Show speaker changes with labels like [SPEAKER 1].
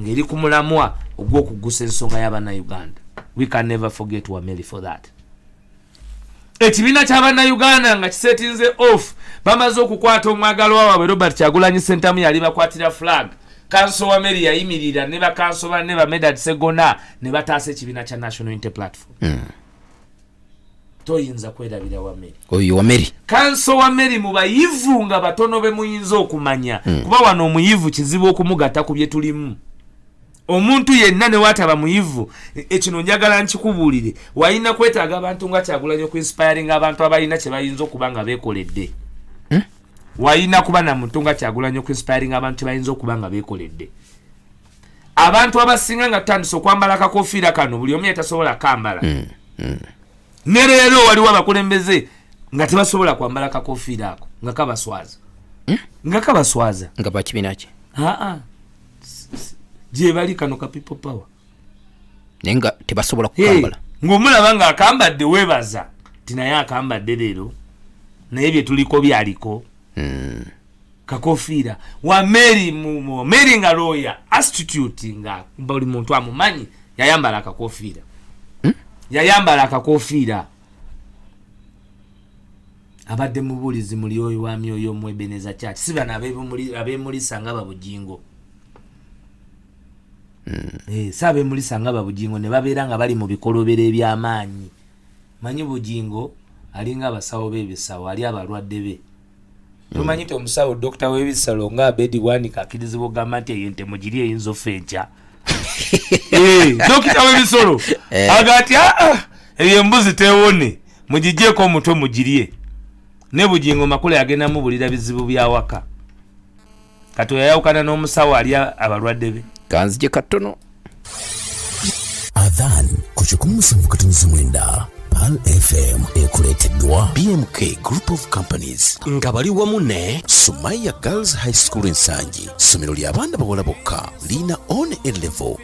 [SPEAKER 1] ngeri ku mulamwa ogw'okugusa ensonga y'Abannayuganda. We can never forget Wameli for that. Ekibiina ky'Abannayuganda nga kisetinze off bamaze okukwata omwagalwa waabwe Robert Kyagulanyi Ssentamu yali bakwatira flag. Kanso Wameli yayimirira ne bakanso banne ba Medad Segona ne bataasa ekibiina kya National Unity Platform. Toyinza kwerabira Wameli.
[SPEAKER 2] Oyo Wameli.
[SPEAKER 1] Kanso Wameli mu bayivu nga batono be muyinza okumanya. Kuba wano omuyivu kizibu okumugatta ku bye tulimu. Omuntu yenna ne wataba muyivu ekino njagala nkikubuulire wayina kwetaaga abantu nga Kyagulanyi ku inspiring abantu abalina kye bayinza okuba nga beekoledde. Wayina kuba na muntu nga Kyagulanyi ku inspiring abantu bayinza okuba nga beekoledde. Abantu abasinga nga tutandise okwambala akakofiira kano buli omu yatasobola kambala. Ne leero waliwo abakulembeze nga tebasobola kwambala akakofiira ako nga kabaswaza. Nga kabaswaza.
[SPEAKER 2] Nga bakibiina ki?
[SPEAKER 1] Je bali kano ka people power.
[SPEAKER 2] Nenga tebasobola kukambala.
[SPEAKER 1] Ng'omulaba nga akambadde webaza. Tinaye akambadde leero. Naye bye tuliko byaliko. Kakofiira. Wameli nga lawyer institute nga buli muntu amumanyi yayambala akakofiira. Yayambala akakofiira. Abadde mubulizi muli oyo wa myoyo mu Ebeneza Church. Sibana abemulisa nga babujingo. Sabe mulisa nga babujingo ne babeera nga bali mu bikolobero eby'amaanyi. Manyi bujingo alinga abasawo b'ebisawo ali abalwadde be. Tumanyite omusawo Dr. w'ebisalo nga abedi bwanika akirizibwa gamba nti eyente mugiri eyinza ofenca. Dokita w'ebisolo agati eyo embuzi teewone mugigyeko omutwe mugirye. Ne bujingo makulu yagenda mubulira bizibu bya waka. Kato yayawukana n'omusawo ali abalwadde be.
[SPEAKER 2] Kanzije katono.
[SPEAKER 3] Adhan kuchukumusa mkatunzi mwenda. Pal FM ekuleteddwa BMK Group of Companies nga bali wamu ne Sumaya Girls High School Ensangi, ssomero ly'abaana bawala bokka lina on A level